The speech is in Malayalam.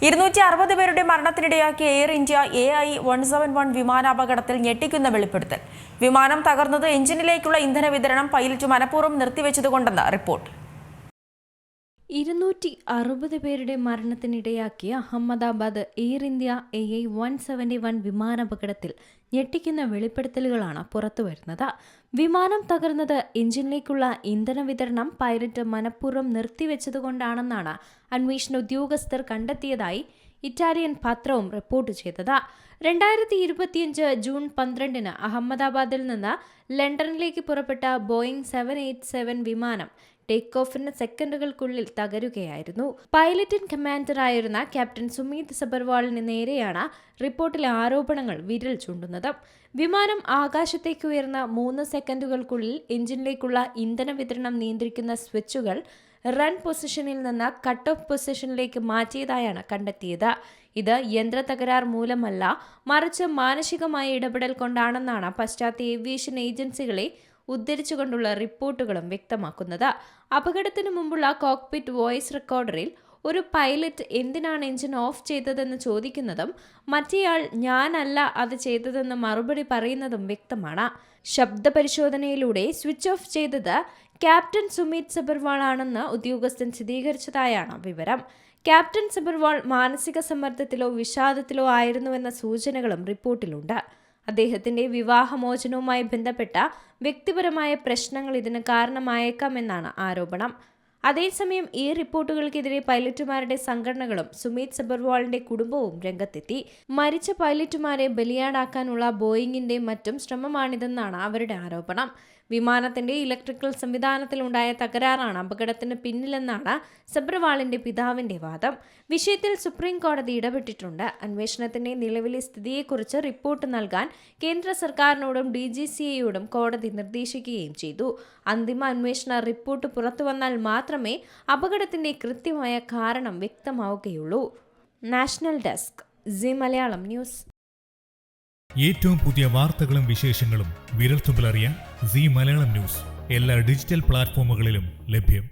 260 പേരുടെ മരണത്തിനിടയാക്കിയ എയർ ഇന്ത്യ AI-171 വിമാനാപകടത്തിൽ ഞെട്ടിക്കുന്ന വെളിപ്പെടുത്തൽ. വിമാനം തകർന്നത് എഞ്ചിനിലേക്കുള്ള ഇന്ധന വിതരണം പൈലറ്റ് മനഃപൂർവ്വം നിർത്തിവെച്ചതുകൊണ്ടെന്ന് റിപ്പോർട്ട്. 260 പേരുടെ മരണത്തിനിടയാക്കിയ അഹമ്മദാബാദ് എയർ ഇന്ത്യ AI-171 വിമാനാപകടത്തിൽ ഞെട്ടിക്കുന്ന വെളിപ്പെടുത്തലുകളാണ് പുറത്തുവരുന്നത്. വിമാനം തകർന്നത് എഞ്ചിനിലേക്കുള്ള ഇന്ധന വിതരണം പൈലറ്റ് മനഃപൂർവ്വം നിർത്തിവെച്ചതുകൊണ്ടാണെന്നാണ് അന്വേഷണ ഉദ്യോഗസ്ഥർ കണ്ടെത്തിയതായി ഇറ്റാലിയൻ പത്രവും റിപ്പോർട്ട് ചെയ്തത്. 2025 ജൂൺ 12 അഹമ്മദാബാദിൽ നിന്ന് ലണ്ടനിലേക്ക് പുറപ്പെട്ട ബോയിങ് 787 വിമാനം ടേക്ക് ഓഫിന് സെക്കൻഡുകൾക്കുള്ളിൽ തകരുകയായിരുന്നു. പൈലറ്റ് ഇൻ കമാൻഡറായിരുന്ന ക്യാപ്റ്റൻ സുമീത് സബർവാളിന് നേരെയാണ് റിപ്പോർട്ടിലെ ആരോപണങ്ങൾ വിരൽ ചൂണ്ടുന്നത്. വിമാനം ആകാശത്തേക്ക് ഉയർന്ന 3 സെക്കൻഡുകൾക്കുള്ളിൽ എഞ്ചിനിലേക്കുള്ള ഇന്ധന വിതരണം നിയന്ത്രിക്കുന്ന സ്വിച്ചുകൾ റൺ പൊസിഷനിൽ നിന്ന് കട്ട് ഓഫ് പൊസിഷനിലേക്ക് മാറ്റിയതായാണ് കണ്ടെത്തിയത്. ഇത് യന്ത്ര തകരാർ മൂലമല്ല, മറിച്ച് മാനസികമായ ഇടപെടൽ കൊണ്ടാണെന്നാണ് പാശ്ചാത്യ ഏവിയേഷൻ ഏജൻസികളെ ഉദ്ധരിച്ചുകൊണ്ടുള്ള റിപ്പോർട്ടുകളും വ്യക്തമാക്കുന്നത്. അപകടത്തിനു മുമ്പുള്ള കോക്പിറ്റ് വോയിസ് റെക്കോർഡറിൽ ഒരു പൈലറ്റ് എന്തിനാണ് എഞ്ചിൻ ഓഫ് ചെയ്തതെന്ന് ചോദിക്കുന്നതും മറ്റേയാൾ ഞാനല്ല അത് ചെയ്തതെന്ന് മറുപടി പറയുന്നതും വ്യക്തമാണ്. ശബ്ദ പരിശോധനയിലൂടെ സ്വിച്ച് ഓഫ് ചെയ്തത് ക്യാപ്റ്റൻ സുമീത് സബർവാൾ ആണെന്ന് ഉദ്യോഗസ്ഥൻ സ്ഥിരീകരിച്ചതായാണ് വിവരം. ക്യാപ്റ്റൻ സബർവാൾ മാനസിക സമ്മർദ്ദത്തിലോ വിഷാദത്തിലോ ആയിരുന്നുവെന്ന സൂചനകളും റിപ്പോർട്ടിലുണ്ട്. അദ്ദേഹത്തിന്റെ വിവാഹമോചനവുമായി ബന്ധപ്പെട്ട വ്യക്തിപരമായ പ്രശ്നങ്ങൾ ഇതിന് കാരണമായേക്കാമെന്നാണ് ആരോപണം. അതേസമയം ഈ റിപ്പോർട്ടുകൾക്കെതിരെ പൈലറ്റുമാരുടെ സംഘടനകളും സുമീത് സബർവാളിന്റെ കുടുംബവും രംഗത്തെത്തി. മരിച്ച പൈലറ്റുമാരെ ബലിയാടാക്കാനുള്ള ബോയിങ്ങിന്റെ മറ്റും ശ്രമമാണിതെന്നാണ് അവരുടെ ആരോപണം. വിമാനത്തിന്റെ ഇലക്ട്രിക്കൽ സംവിധാനത്തിലുണ്ടായ തകരാറാണ് അപകടത്തിന് പിന്നിലെന്നാണ് സബർവാളിന്റെ പിതാവിന്റെ വാദം. വിഷയത്തിൽ സുപ്രീം കോടതി ഇടപെട്ടിട്ടുണ്ട്. അന്വേഷണത്തിന്റെ നിലവിലെ സ്ഥിതിയെക്കുറിച്ച് റിപ്പോർട്ട് നൽകാൻ കേന്ദ്ര സർക്കാരിനോടും DGCAയോടും കോടതി നിർദ്ദേശിക്കുകയും ചെയ്തു. അന്തിമ അന്വേഷണ റിപ്പോർട്ട് പുറത്തുവന്നാൽ മാത്രമേ അപകടത്തിന്റെ കൃത്യമായ കാരണം വ്യക്തമാവുകയുള്ളൂ. National desk, Zee Malayalam news. ഏറ്റവും പുതിയ വാർത്തകളും വിശേഷങ്ങളും വിരൽത്തുമ്പിലറിയാൻ സീ മലയാളം ന്യൂസ് എല്ലാ ഡിജിറ്റൽ പ്ലാറ്റ്ഫോമുകളിലും ലഭ്യം.